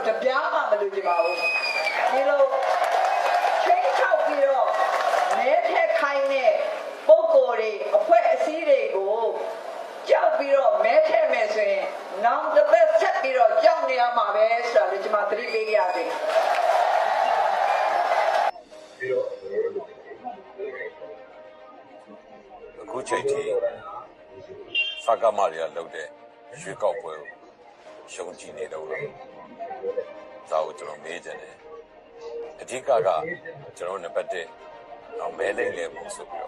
တပြားမှမလို့ဒီပါဘူးဒီလိုချိန်ထောက်ပြီးတော့မဲထက်ခိုင်းတဲ့ပုံကိုယ်တွေအဖွဲ့အစည်းတွေကိုကြောက်ပြီးတော့မဲထက်မယ်ဆိုရင်နောက်တစ်သက်ဆက်ပြီးတော့ကြောက်နေရမှာပဲဆိုတာလေကျွန်မသတိပေးကြရစေအခုချိန်ထိစကားမရလောက်တဲ့ရွှေကောက်ပွဲကိုရှုံးကြည့်နေတော့လို့ဒါကိုကျွန်တော်မေးချင်တယ်အဓိကကျွန်တော်နံပါတ်1အောင်မဲလိမ့်လေပုံဆိုပြီး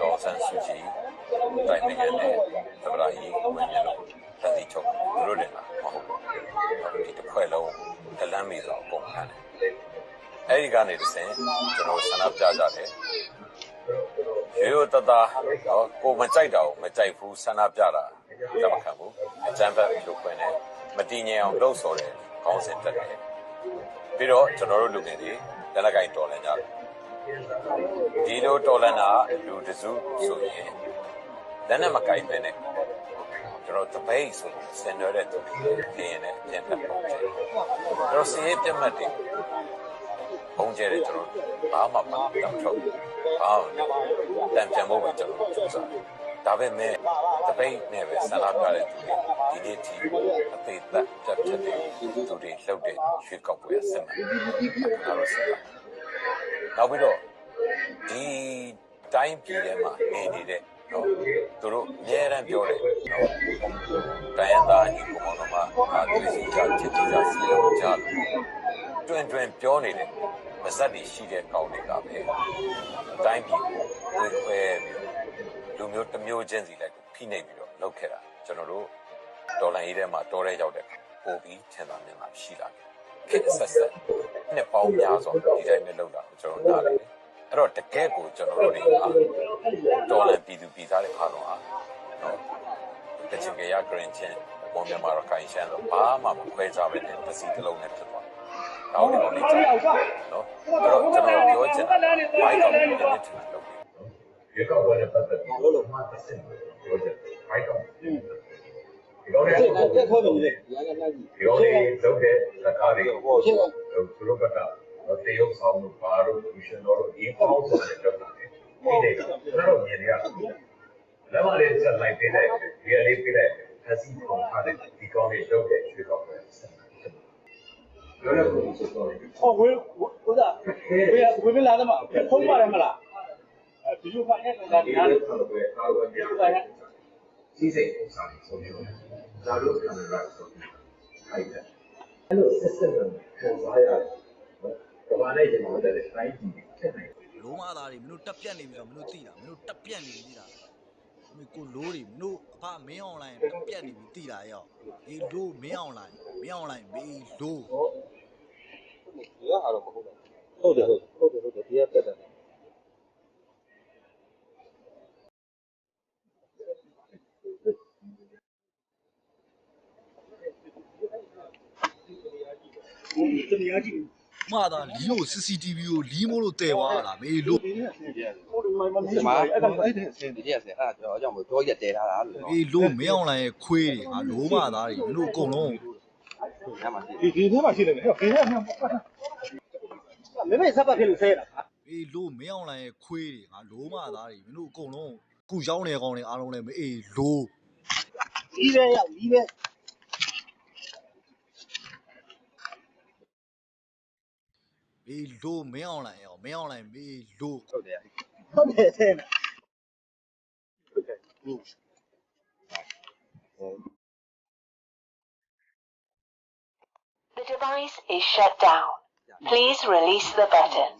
တော့ဆန်းစုကြည်တိုင်ပင်ရတဲ့သဗ္ဗရာကြီးဝင်ရလို့တတိချုပ်သူတို့လည်းမဟုတ်ဘူးဒီတစ်ဖွဲ့လုံးတလန်းမီဆိုတော့ပုံခံတယ်အဲ့ဒီကနေတစ်ဆင့်ကျွန်တော်ဆန္ဒပြကြတယ်ရိုးတသားကိုမကြိုက်တာကိုမကြိုက်ဘူးဆန္ဒပြတာလက်မခံဘူးအကြမ်းဖက်လို့ခွင့်တယ်မတည်ငြိမ်အောင်လှုပ်ဆော်တယ်ခေါင်းစဉ်တက်တယ်ပြီးတော့ကျွန်တော်တို့လူငယ်တွေလက်လက်ကိုင်တော်လန်ကြတယ်ဒီလိုတော်လန်တာလူတစုဆိုရင်လက်နဲ့မကိုင်ပဲနဲ့ကျွန်တော်တပိတ်ဆိုစင်တော်တဲ့သူတွေနေနဲ့ပြန်ဖက်ပုံချင်ကျွန်တော်စီးရဲပြတ်မှတ်တယ်ပုံကျဲတယ်ကျွန်တော်ဘာမှမတောင်းထုတ်တန်ပြန်ဖို့ပဲကျွန်တော်ကြိုးစားဒါပေမဲ့တပိတ်နဲ့ပဲဆန္ဒပြတဲ့သူတွေဒီနေ့ဒီအသေးသက်တက်တဲ့သူတွေလှုပ်တဲ့ရွှေကောက်ပွဲဆက်မှာအဲ့လိုဆက်နောက်ပြီးတော့ဒီတိုင်းပြည်ထဲမှာနေနေတဲ့နော်သူတို့အများအားပြောတယ်နော်တိုင်းသားညီကောင်တော်မှာတွေ့စီကြချစ်ကြစီလုံးကြတွင်ပြောနေတယ်မစက်တွေရှိတဲ့ကောင်းတွေကပဲတိုင်းပြည်ကိုဝေခွဲပြီးလူမျိုးတစ်မျိုးချင်းစီလိုက်ဖိနှိပ်ပြီးတော့လုပ်ခဲ့တာကျွန်တော်တို့ဒေါ်လာရေးထဲမှာတော်ရဲရောက်တဲ့ပို့ပြီးထင်သာမြင်သာရှိလာတယ်ခေတ်ဆက်နှစ်ပေါင်းများစွာဒီတိုင်းနဲ့လုပ်တာကိုကျွန်တော်နားလည်တယ်အဲ့တော့တကယ်ကိုကျွန်တော်တို့တွေကဒေါ်လာပြည်သူပြည်သားတွေအားလုံးဟာနော်တချင်ကြရဂရင်းချင်းပေါ်မြန်မာရခိုင်ရှမ်းတော့ဘာမှမခွဲခြားပဲနဲ့တစ်စီတစ်လုံးနဲ့ဖြစ်သွားတောင်းနေတော့နေကြနော်အဲ့တော့ကျွန်တော်ပြောချင်တာဘိုက်ကောက်နေတဲ့ထင်တာလုပ်ပြီးရွေးကောက်ပွဲနဲ့ပတ်သက်ပြီးလုံးဝတစ်စင်ပြောချင်ဘိုက်ကောက်ဒီတော့လည်းတက်ခေါ်လို့လေဒီတော့လေလုပ်တဲ့စကားတွေသူတို့ကတေယုတ်ဆောင်လို့ပါတော့လူရှင်တော်တို့ဒီပေါင်းဆိုတဲ့လုပ်တာလေဒီနေ့ကတော့မြင်ရတာလမ်းမလေးဆက်လိုက်ပေးလိုက်ဒီအလေးပေးလိုက်အစီအစဉ်ထားတဲ့ဒီကောင်းလေးလုပ်တဲ့ရွေးကောက်ပွဲလောလောဆယ်ဆိုတော့ဝေးဦးသားဝေးလာတယ်မှာဖုံးပါတယ်မလားဒီလိုဖိုင်နဲ့ဒါတရားတွေဆက်လို့အားလုံးပြရတယ်စီးစိမ်ပုံစံဆိုမျိုးဒါလို့ခံရတာဆိုခိုက်တယ်အဲ့လို system ကိုပေါ်သွားရတယ်ကဘာနဲ့ကျွန်တော်တို့တိုင်းပြည်ဖြစ်နေလုံးမသားတွေမင်းတို့တက်ပြက်နေပြီဆိုမင်းတို့သိတာမင်းတို့တက်ပြက်နေပြီသိတာမင်းကိုလိုးတွေမင်းတို့အဖမင်းအွန်လိုင်းတက်ပြက်နေပြီသိတာရောအေးလိုးမင်းအွန်လိုင်းမေးလိုးဒီကအားတော့မဟုတ်ဘူးဟုတ်တယ်ဒီကတက်တယ်မှားတာလီကို CCTV ကိုလီမိုးလို့တဲသွားတာမေးလို့ဒီမှာအဲ့ဒါအဲ့ဒါအစင်းဒီရက်စင်အဲ့ဒါကြောင့်မို့တော့ရက်တဲထားတာလို့အေးလို့မင်းအောင်လိုင်းရဲ့ခွေးတွေငါလိုးမသားတွေမင်းတို့အကုန်လုံးဒီထဲမှာရှိတယ်ဟဲ့ဒီထဲမှာမမေစပတ်ဖြစ်လို့ဆဲတာအေးလို့မင်းအောင်လိုင်းရဲ့ခွေးတွေငါလိုးမသားတွေမင်းတို့အကုန်လုံးခုရောက်နေကောင်တွေအားလုံးလည်းမအေးလို့ဒီပဲရောက်ဒီပဲအေးလို့မင်းအောင်လိုင်းရောမင်းအောင်လိုင်းမေးလို့ဟုတ်တယ်ဆဲနာThe device is shut down. Please release the button.